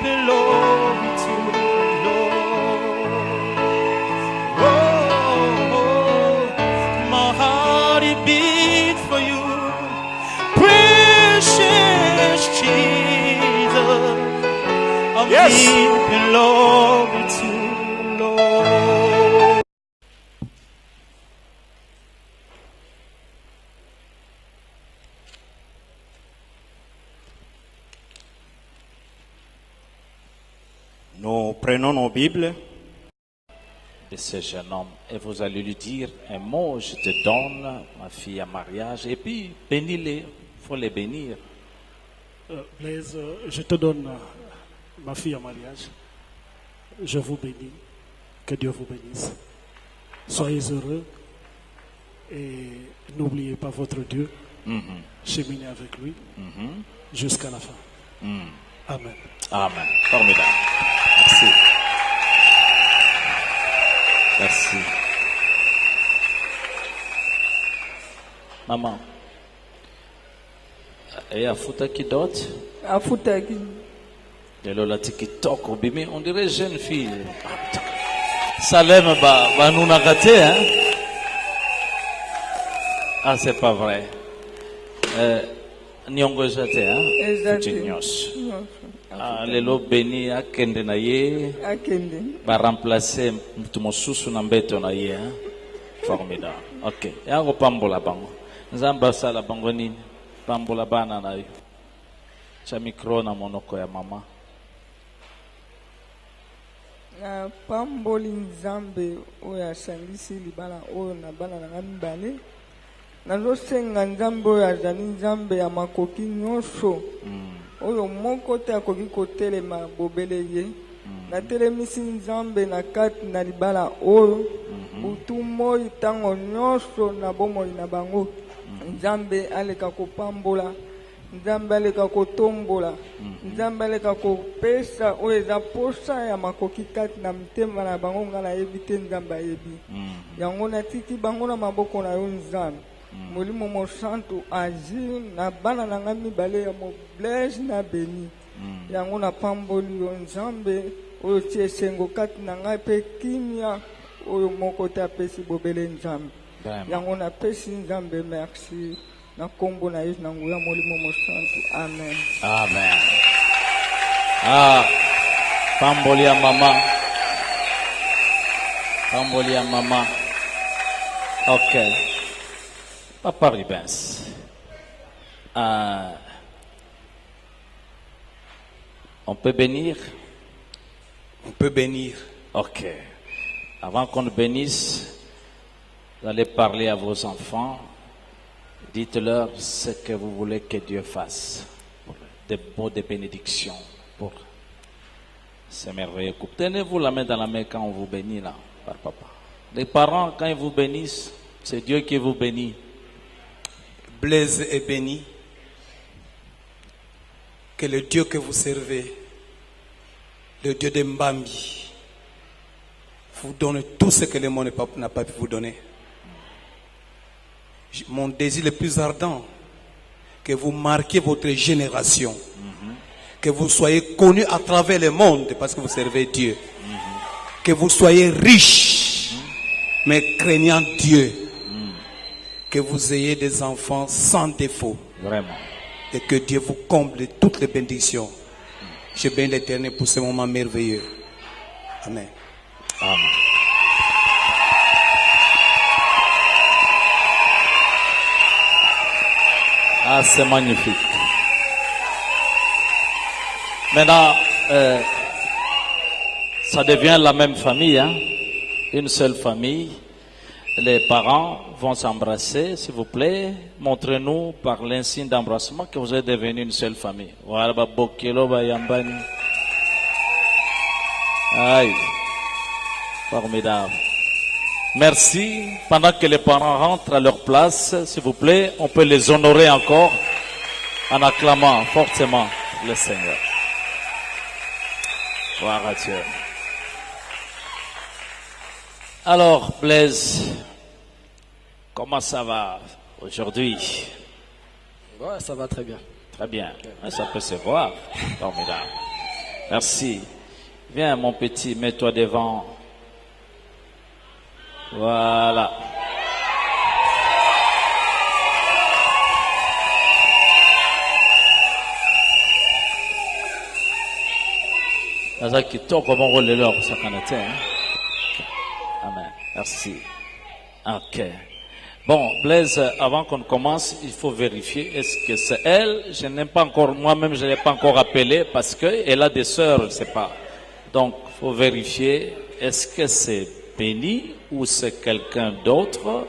Belong to the Lord. Oh, my heart it beats for you, precious Jesus. Yes. Belong to the Lord. Nous prenons nos Bibles de ce jeune homme et vous allez lui dire un mot, je te donne ma fille en mariage et puis bénis-les, il faut les bénir. Blaise, je te donne ma fille en mariage. Je vous bénis. Que Dieu vous bénisse. Soyez heureux et n'oubliez pas votre Dieu. Cheminez avec lui jusqu'à la fin. Amen. Amen. Formidable. Merci. Merci. Maman. Et afuta kidot. Afuta ki. Lelo la tiktok bimi, on dirait jeune fille. Salem ba nous nagate hein. Ah c'est pas vrai. Nyongo jate hein. Nyos. Ah lelo beni akende na ye. Akende. Va remplacer mutu mosusu na mbeto na ye hein. Formidable. OK. Yango pambola bango. Nzamba sala bango nini? Pambola bana na yo. Cha micro na monoko ya mama. Na pamboli nzambe oyo asangisi libala oyo na bana na mibale. Nazosenga nzambe oyo azali nzambe ya makoki nyonso. Oyo moko te akoki kotelema bobele ye. Natelemisi nzambe na kati na libala oyo. Butu moi tango nyonso na bomoi na bango. Nzambe aleka kopambola. Nzambe aleka kotombola. Nzambe aleka kopesa oyo eza posa ya makoki kati na mitema na bango nga nayebi te nzambe ayebi. Yango natiki bango na maboko na yo nzambe. Molimo mosantu agir na bana na nga mibale ya Blaise na Beni. Yango na pamboli yo nzambe oyo tie esengo kati na ngai mpe kimia oyo moko te apesi bobele nzambe. Yango napesi nzambe merci. Na kombo na Yesu na nguya molimo mosantu. Amen. Amen. Ah, pamboli ya mama. Pamboli ya mama. OK. Papa Rubens. On peut bénir? On peut bénir. OK. Avant qu'on bénisse, vous allez parler à vos enfants. Dites-leur ce que vous voulez que Dieu fasse. Des mots de bénédiction pour ces merveilleux couples. Tenez-vous la main dans la main quand on vous bénit là, par papa. Les parents, quand ils vous bénissent, c'est Dieu qui vous bénit. Blaise est béni. Que le Dieu que vous servez, le Dieu de Mbambi, vous donne tout ce que le monde n'a pas pu vous donner. Mon désir le plus ardent, que vous marquiez votre génération, que vous soyez connus à travers le monde parce que vous servez Dieu, que vous soyez riches, mais craignant Dieu, que vous ayez des enfants sans défaut. Vraiment. Et que Dieu vous comble de toutes les bénédictions. Je bénis l'Éternel pour ce moment merveilleux. Amen. Amen. Ah, c'est magnifique. Maintenant, ça devient la même famille, hein? Une seule famille. Les parents vont s'embrasser, s'il vous plaît. Montrez-nous par l'insigne d'embrassement que vous êtes devenus une seule famille. Voilà, Bokelo, Bayambani. Aïe. Formidable. Merci. Pendant que les parents rentrent à leur place, s'il vous plaît, on peut les honorer encore en acclamant fortement le Seigneur. Gloire à Dieu. Alors, Blaise, comment ça va aujourd'hui? Ouais, ça va très bien. Très bien. Ça peut se voir. Formidable. Merci. Viens, mon petit, mets-toi devant. Voilà. Amen. Merci. Ok. Bon, Blaise, avant qu'on commence, il faut vérifier. Est-ce que c'est elle? Je n'ai pas encore, moi-même, je ne l'ai pas encore appelée parce qu'elle a des sœurs, je ne sais pas. Donc, il faut vérifier. Est-ce que c'est Béni ou c'est quelqu'un d'autre?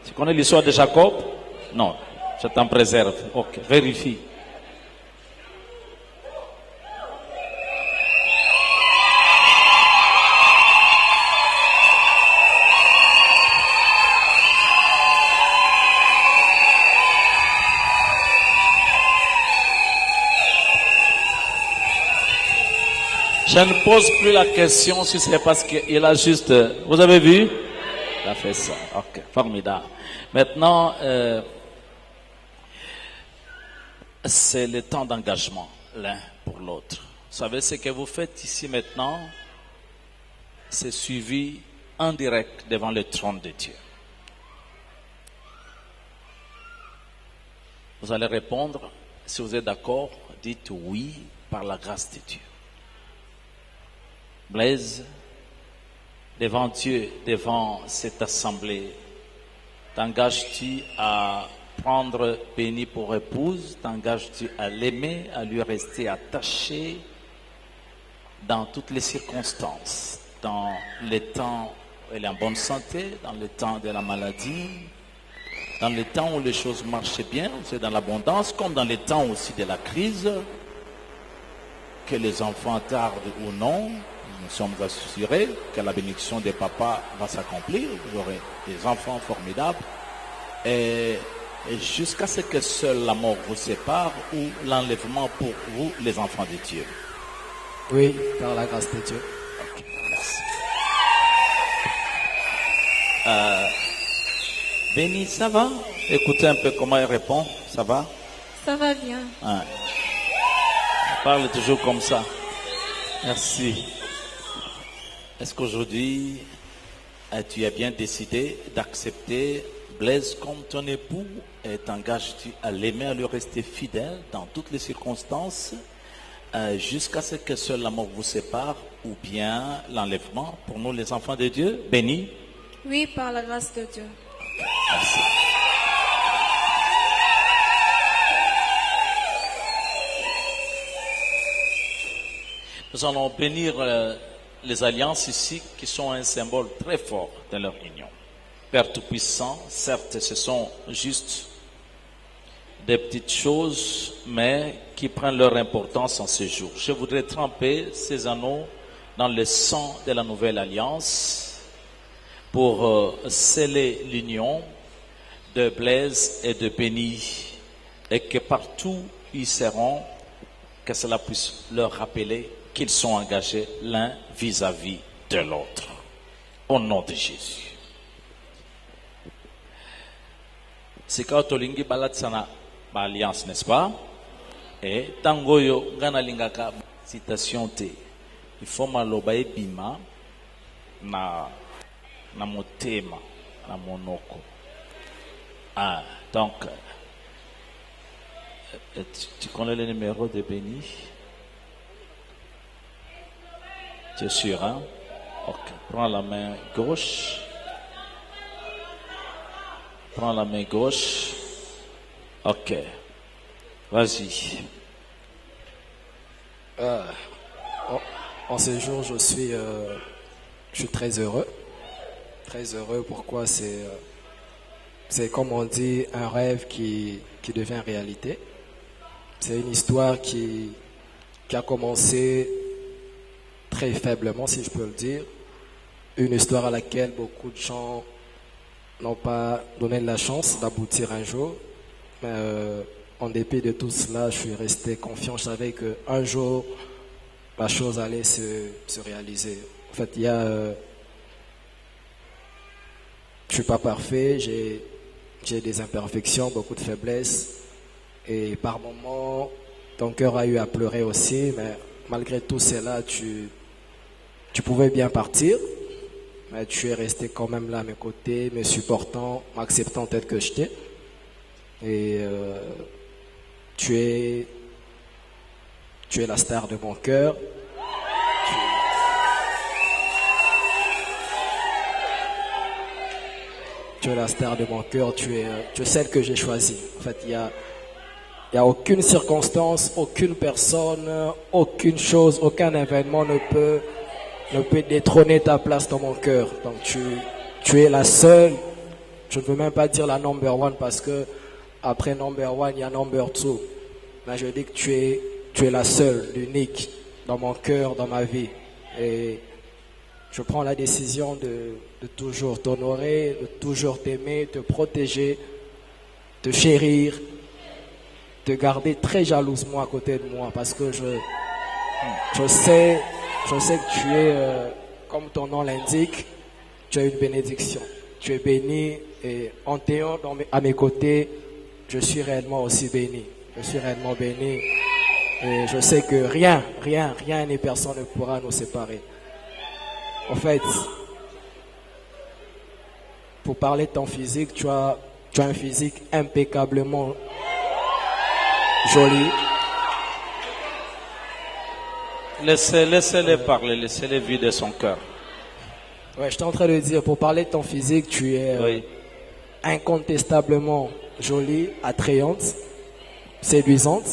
Tu connais l'histoire de Jacob? Non. Je t'en préserve. Ok. Vérifie. Je ne pose plus la question si c'est parce qu'il a juste... Vous avez vu? Il a fait ça. Ok, formidable. Maintenant, c'est le temps d'engagement l'un pour l'autre. Vous savez, ce que vous faites ici maintenant, c'est suivi en direct devant le trône de Dieu. Vous allez répondre, si vous êtes d'accord, dites oui par la grâce de Dieu. Blaise, devant Dieu, devant cette assemblée, t'engages-tu à prendre Béni pour épouse? T'engages-tu à l'aimer, à lui rester attaché dans toutes les circonstances, dans les temps où elle est en bonne santé, dans le temps de la maladie, dans les temps où les choses marchaient bien, c'est dans l'abondance, comme dans les temps aussi de la crise, que les enfants tardent ou non? Nous sommes assurés que la bénédiction des papas va s'accomplir. Vous aurez des enfants formidables. Et jusqu'à ce que seule la mort vous sépare ou l'enlèvement pour vous, les enfants de Dieu. Oui, par la grâce de Dieu. Ok, merci. Béni, ça va? Écoutez un peu comment elle répond. Ça va? Ça va bien. Hein. Elle parle toujours comme ça. Merci. Est-ce qu'aujourd'hui, tu as bien décidé d'accepter Blaise comme ton époux et t'engages-tu à l'aimer, à lui rester fidèle dans toutes les circonstances jusqu'à ce que seul la mort vous sépare ou bien l'enlèvement pour nous les enfants de Dieu? Béni? Oui, par la grâce de Dieu. Merci. Nous allons bénir les alliances ici qui sont un symbole très fort de leur union. Père Tout-Puissant, certes ce sont juste des petites choses, mais qui prennent leur importance en ce jour. Je voudrais tremper ces anneaux dans le sang de la nouvelle alliance pour sceller l'union de Blaise et de Béni et que partout où ils seront, que cela puisse leur rappeler qu'ils sont engagés l'un vis-à-vis de l'autre. Au nom de Jésus. C'est quand tolingi balatsana alliance, n'est-ce pas? Et tangoyo ngana lingaka citation te. Il faut maloba ebima na motema na monoko. Ah, donc tu connais le numéro de Béni? Tu es sûr, hein? Ok. Prends la main gauche. Prends la main gauche. Ok. Vas-y. En ce jour, je suis très heureux. Très heureux. Pourquoi? C'est comme on dit, un rêve qui devient réalité. C'est une histoire qui a commencé très faiblement, si je peux le dire. Une histoire à laquelle beaucoup de gens n'ont pas donné la chance d'aboutir un jour. Mais en dépit de tout cela, je suis resté confiant. Je savais qu'un jour, la chose allait se réaliser. En fait, je suis pas parfait, j'ai des imperfections, beaucoup de faiblesses. Et par moments, ton cœur a eu à pleurer aussi. Mais malgré tout cela, tu pouvais bien partir. Mais tu es resté quand même là à mes côtés, me supportant, m'acceptant tel que j'étais. Et tu es la star de mon cœur. Tu es la star de mon cœur. Tu es celle que j'ai choisie. En fait, il y a aucune circonstance, aucune personne, aucune chose, aucun événement ne peut détrôner ta place dans mon cœur. Donc tu es la seule. Je ne veux même pas dire la number one parce que après number one, il y a number two. Mais je dis que tu es la seule, l'unique dans mon cœur, dans ma vie. Et je prends la décision de toujours t'honorer, de toujours t'aimer, te protéger, te chérir, te garder très jalousement à côté de moi parce que je sais que tu es, comme ton nom l'indique, tu as une bénédiction. Tu es béni et en t'ayant à mes côtés, je suis réellement aussi béni. Je suis réellement béni et je sais que rien ni personne ne pourra nous séparer. En fait, pour parler de ton physique, tu as un physique impeccablement joli. Laissez-les parler, laissez-les vider son cœur. Ouais, je suis en train de dire, pour parler de ton physique, tu es incontestablement jolie, attrayante, séduisante.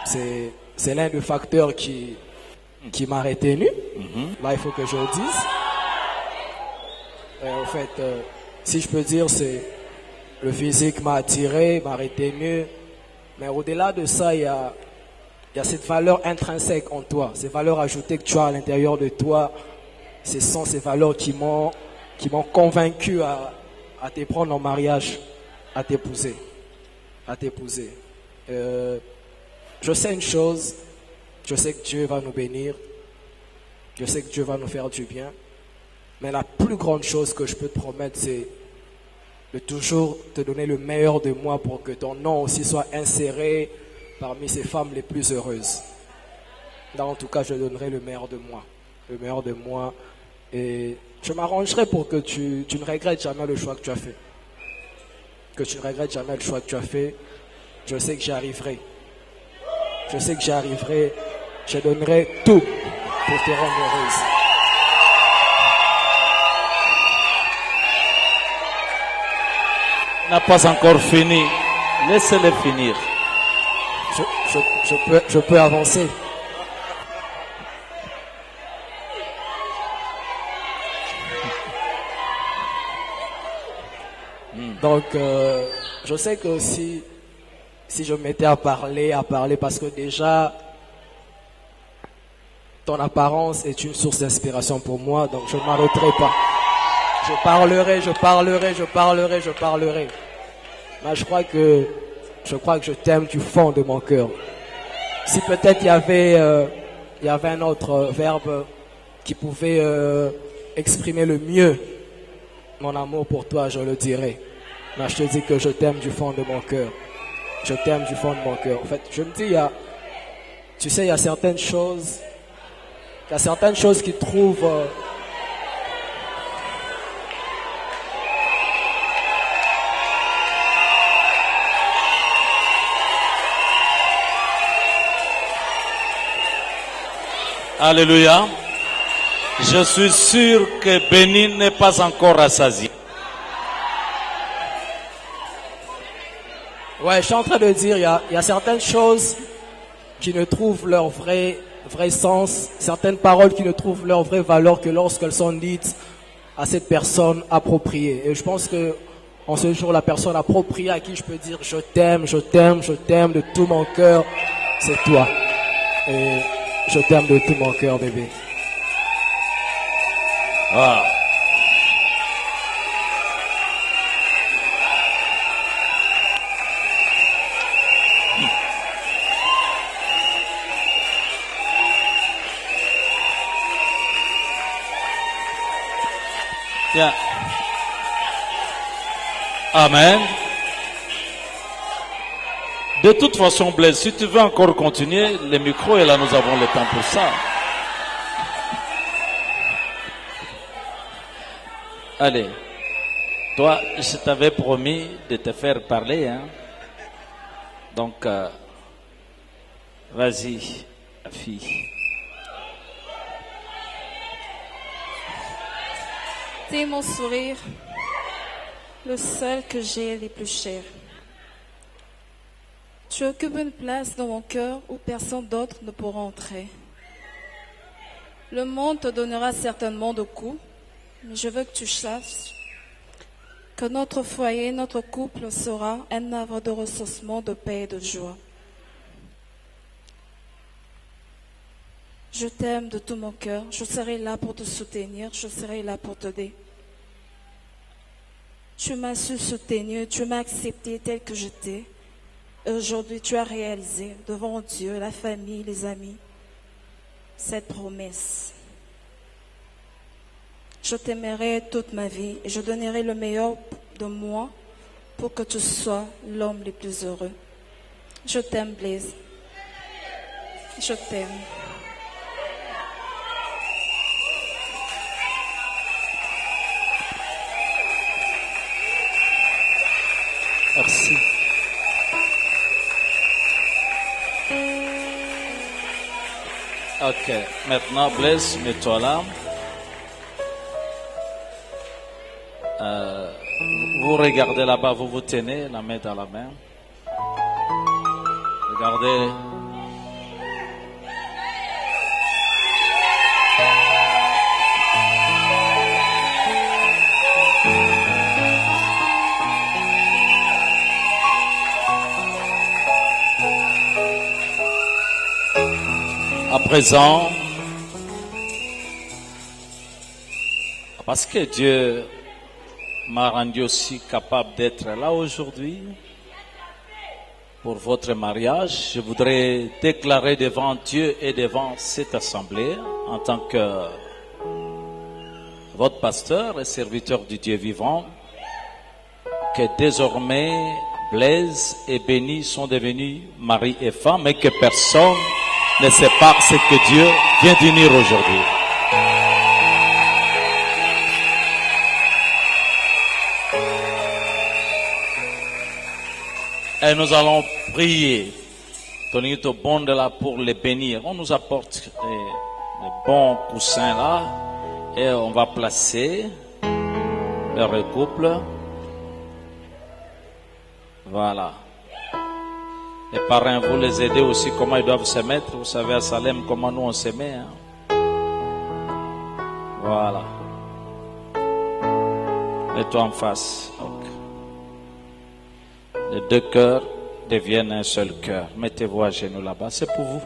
C'est l'un des facteurs qui m'a retenu. Là, il faut que je le dise. En fait, si je peux dire, c'est le physique m'a attiré, m'a retenu. Mais au-delà de ça, il y a cette valeur intrinsèque en toi, ces valeurs ajoutées que tu as à l'intérieur de toi. Ce sont ces valeurs qui m'ont convaincu à te prendre en mariage, à t'épouser. Je sais une chose, je sais que Dieu va nous bénir, je sais que Dieu va nous faire du bien, mais la plus grande chose que je peux te promettre, c'est de toujours te donner le meilleur de moi pour que ton nom aussi soit inséré parmi ces femmes les plus heureuses. Là, en tout cas, je donnerai le meilleur de moi, et je m'arrangerai pour que tu ne regrettes jamais le choix que tu as fait. Je sais que j'y arriverai. Je donnerai tout pour te rendre heureuse. N'a pas encore fini. Laissez-les finir. Je peux avancer. Donc, je sais que si je me mettais à parler, parce que déjà, ton apparence est une source d'inspiration pour moi, donc je ne m'arrêterai pas. Je parlerai. Mais je crois que je t'aime du fond de mon cœur. Si peut-être il y avait un autre verbe qui pouvait exprimer le mieux mon amour pour toi, je le dirais. Mais je te dis que je t'aime du fond de mon cœur. En fait, je me dis, il y a certaines choses qui trouvent... Alléluia. Je suis sûr que Béni n'est pas encore rassasié. Ouais, je suis en train de dire, il y a certaines choses qui ne trouvent leur vrai sens, certaines paroles qui ne trouvent leur vraie valeur que lorsqu'elles sont dites à cette personne appropriée. Et je pense que en ce jour, la personne appropriée à qui je peux dire je t'aime de tout mon cœur, c'est toi. Et je t'aime de tout mon cœur, bébé. Ah. Bien. Amen. De toute façon, Blaise, si tu veux encore continuer, le micro est là, nous avons le temps pour ça. Allez, toi, je t'avais promis de te faire parler, hein. Donc, vas-y, la fille. T'es mon sourire, le seul que j'ai les plus chers. Tu occupes une place dans mon cœur où personne d'autre ne pourra entrer. Le monde te donnera certainement de coups, mais je veux que tu saches que notre foyer, notre couple sera un havre de ressourcement, de paix et de joie. Je t'aime de tout mon cœur, je serai là pour te soutenir, je serai là pour t'aider. Tu m'as su soutenir, tu m'as accepté tel que j'étais. Et aujourd'hui, tu as réalisé devant Dieu, la famille, les amis, cette promesse. Je t'aimerai toute ma vie et je donnerai le meilleur de moi pour que tu sois l'homme le plus heureux. Je t'aime, Blaise. Je t'aime. Merci. Ok, maintenant Blaise, mets-toi là. Vous regardez là-bas, vous vous tenez la main dans la main. Regardez. À présent, parce que Dieu m'a rendu aussi capable d'être là aujourd'hui pour votre mariage, je voudrais déclarer devant Dieu et devant cette assemblée, en tant que votre pasteur et serviteur du Dieu vivant, que désormais Blaise et Béni sont devenus mari et femme et que personne ne sépare ce que Dieu vient d'unir aujourd'hui. Et nous allons prier. Tonito bon de là pour les bénir. On nous apporte les bons coussins là et on va placer leur couple. Voilà. Les parrains, vous les aidez aussi comment ils doivent se mettre. Vous savez à Salem comment nous on se met. Hein? Voilà. Mets-toi en face. Donc, les deux cœurs deviennent un seul cœur. Mettez-vous à genoux là-bas. C'est pour vous.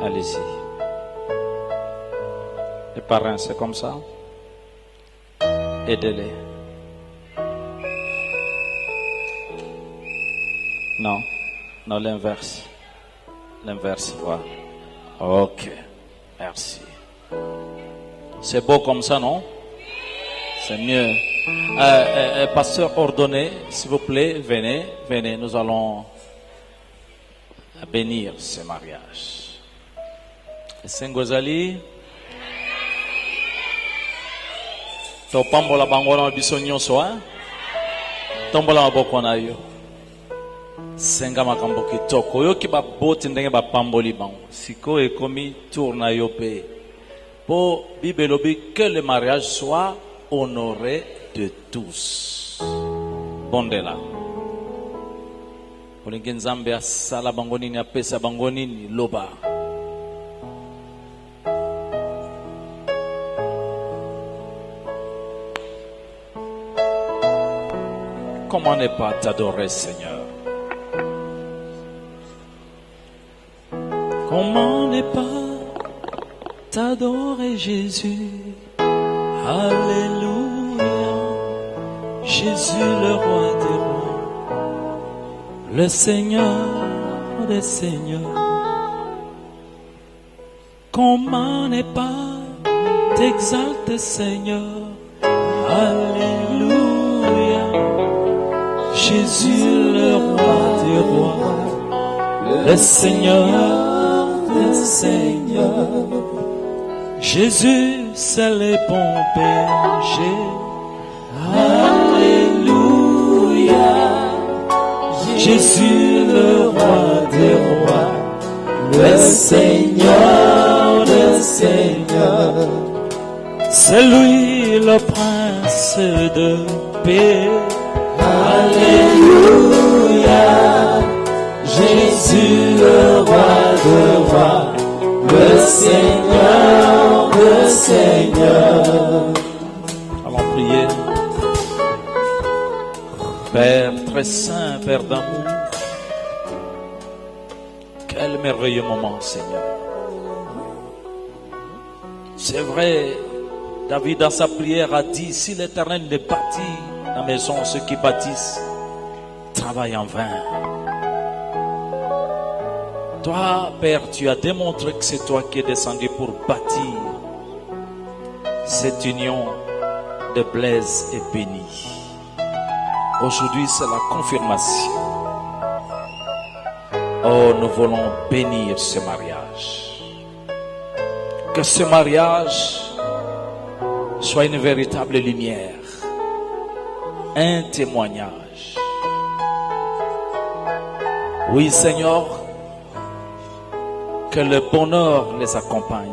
Allez-y. Les parrains, c'est comme ça. Aidez-les. Non, non, l'inverse. L'inverse, voilà. Ok, merci. C'est beau comme ça, non? C'est mieux. Pasteur ordonné, s'il vous plaît, venez, venez, nous allons bénir ce mariage. Sengozali, topambola bangola bisonyo soa, tombola maboko na yo. Senga makambo kitoko yo ki ba boti ndenge ba pamboli bango siko ekomi tourna yo pe po bibelobi que le mariage soit honoré de tous bondela olingi nzambe asala bango nini apesa bango nini loba comment ne pas t'adorer Seigneur? Comment ne pas t'adorer, Jésus. Alléluia. Jésus, le roi des rois, le Seigneur des seigneurs. Comment ne pas t'exalter, Seigneur? Alléluia. Jésus, le roi des rois, le Seigneur des seigneurs. Jésus, c'est le bon berger. Alléluia. Jésus, le roi des rois, le Seigneur des seigneurs. C'est lui le prince de paix. Alléluia. Jésus, le roi des rois, le Seigneur des seigneurs. Allons prier. Père très saint, Père d'amour, quel merveilleux moment, Seigneur. C'est vrai, David dans sa prière a dit, si l'Éternel ne bâtit la maison, ceux qui bâtissent travaillent en vain. Toi, Père, tu as démontré que c'est toi qui es descendu pour bâtir cette union de Blaise et Béni. Aujourd'hui, c'est la confirmation. Oh, nous voulons bénir ce mariage. Que ce mariage soit une véritable lumière, un témoignage. Oui, Seigneur, que le bonheur les accompagne.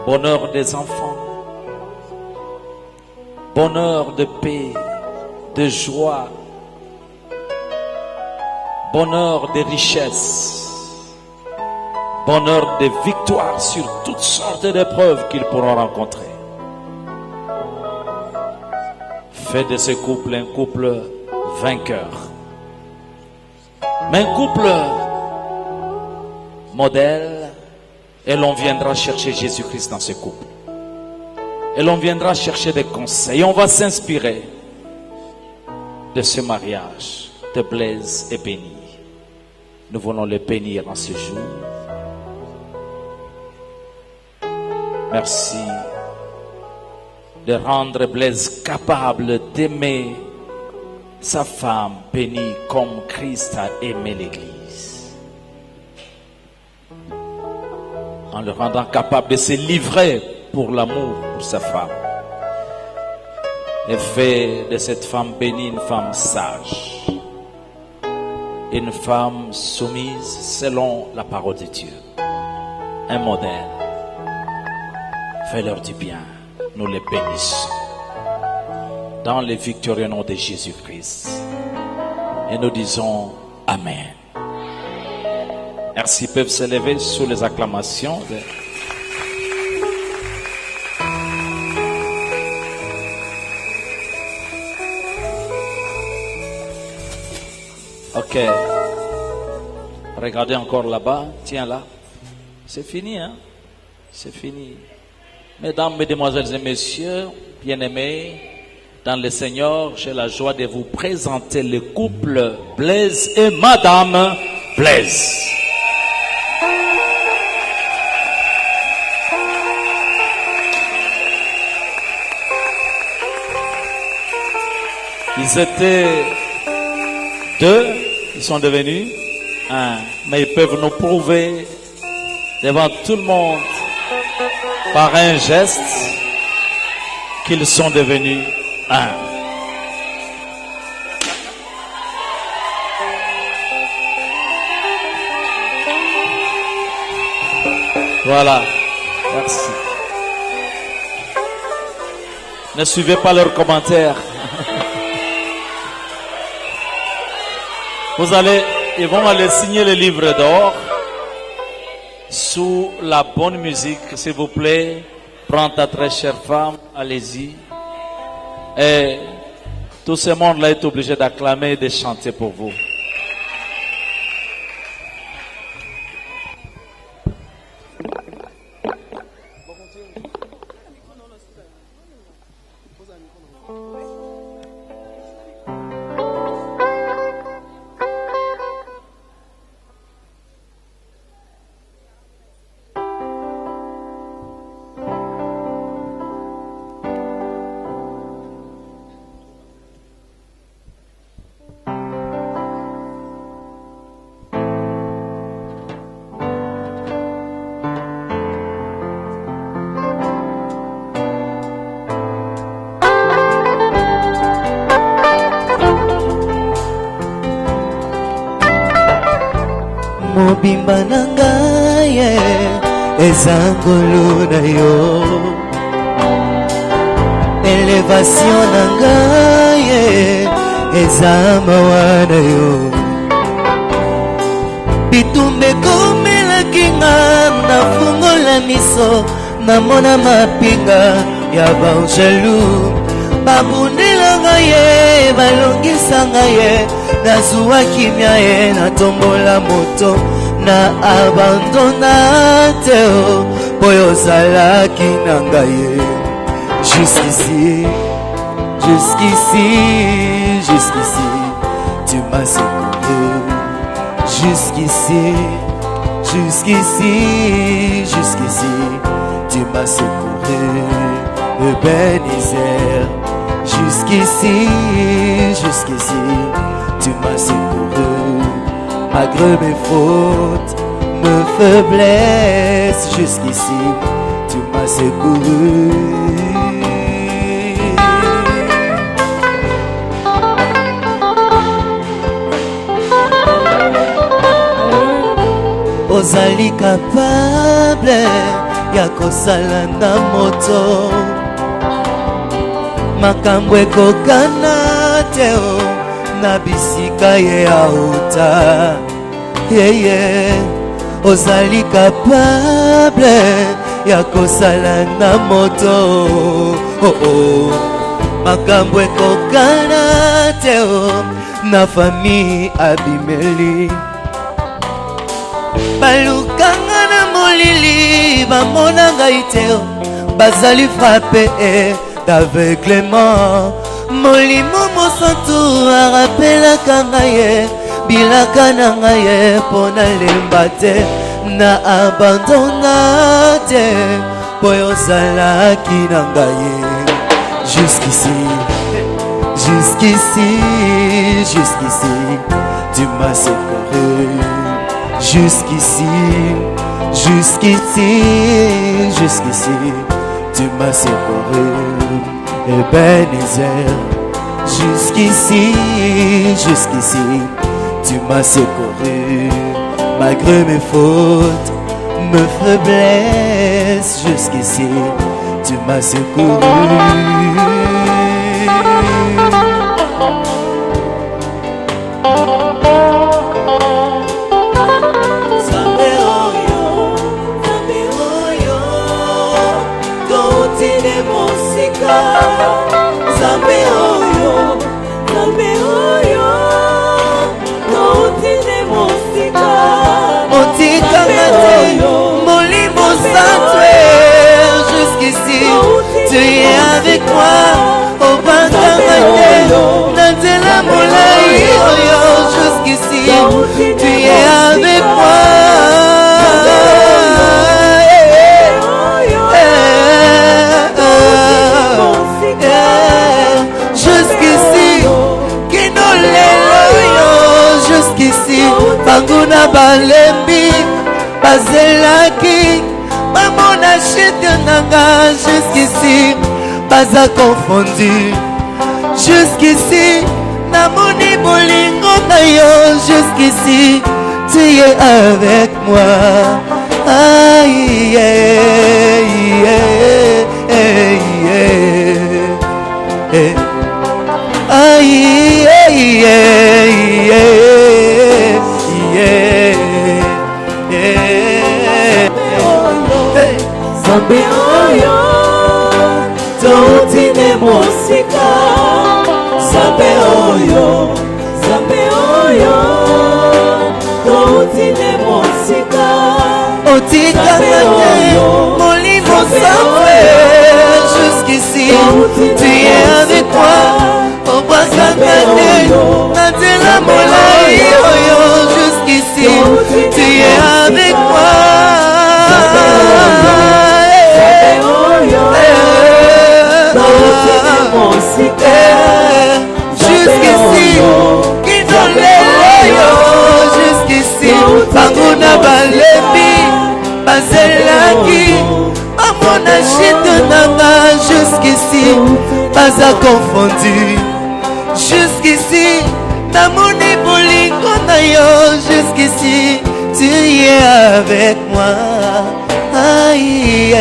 Bonheur des enfants, bonheur de paix, de joie, bonheur de richesse, bonheur de victoire sur toutes sortes d'épreuves qu'ils pourront rencontrer. Fais de ce couple un couple vainqueur, mais un couple modèle, et l'on viendra chercher Jésus-Christ dans ce couple. Et l'on viendra chercher des conseils. On va s'inspirer de ce mariage de Blaise et Béni. Nous voulons le bénir en ce jour. Merci de rendre Blaise capable d'aimer sa femme bénie comme Christ a aimé l'Église. En le rendant capable de se livrer pour l'amour pour sa femme. Et fait de cette femme bénie une femme sage. Une femme soumise selon la parole de Dieu. Un modèle. Fais-leur du bien. Nous les bénissons. Dans le victorieux nom de Jésus-Christ. Et nous disons Amen. Merci. Ils peuvent se lever sous les acclamations. Ok. Regardez encore là-bas. Tiens là. C'est fini, hein? C'est fini. Mesdames, mesdemoiselles et messieurs, bien-aimés, dans le Seigneur, j'ai la joie de vous présenter le couple Blaise et Madame Blaise. Ils étaient deux, ils sont devenus un. Mais ils peuvent nous prouver devant tout le monde par un geste qu'ils sont devenus un. Voilà. Merci. Ne suivez pas leurs commentaires. Ils vont aller signer le livre d'or sous la bonne musique, s'il vous plaît. Prends ta très chère femme, allez-y. Et tout ce monde-là est obligé d'acclamer et de chanter pour vous. mobimba na ngai eza ngolu na yo, elevation na ngai eza mawa na yo, bitumba ekomelaki nga nafungola miso namona mapinga ya banjelu babundela ngai balongisa ngai nazwa kimia natombola moto na abandona te po ozalaki na ngai jusqu'ici, jusqu'ici, jusqu'ici tu m'as secouru, jusqu'ici, jusqu'ici, jusqu'ici tu m'as secouru, Ebenezer. Jusqu'ici, jusqu'ici, tu m'as secouru, malgré mes fautes, mes faiblesses. Jusqu'ici, tu m'as secouru. Ozali capable ya kosala na moto makambo ekokana te na bisika ye auta ozali capable ya kosala na moto makambo ekokana te na famille abimeli balukanga na molili bamona ngai te bazali frappe d'aveuglement molimo mosantu arapelaka ngai bilaka na ngai mpo nalemba te na abandona te po ozalaki na ngai jusqu'ici, jusqu'ici, jusqu'ici tu m'as secouru, jusqu'ici, jusqu'ici, jusqu'ici tu m'as secouru, Ebenezer. Jusqu'ici, jusqu'ici tu m'as secouru, malgré mes fautes, mes faiblesses. Jusqu'ici tu m'as secouru. Jusqu'ici, tu es avec moi. Au Bantamate, Nantela Moulaï, jusqu'ici, tu es avec moi. Jusqu'ici, jusqu'ici, Banguna Balembi, Bazelaki. Maman achète nanga jusqu'ici, pas à confondu. Jusqu'ici, namoni bolingo nayo. Jusqu'ici, tu es avec moi. Aïe, aïe, aïe, aïe, aïe, aïe, Zambe oyo, totine mosika. Zambe oyo, totine mosika. Otikanga te, molimo samwe. Jusqu'ici, tu es avec moi. Obasanga te, Nantela Moulaï oyo. Jusqu'ici, tu es avec moi. Jusqu'ici, jusqu'ici, Banguna Balebi, Bazelaki, Amona Chitonanga. Jusqu'ici, pas à confondu. Jusqu'ici, Namoni Bolingo Nayo. Jusqu'ici, tu es avec moi. Aïe,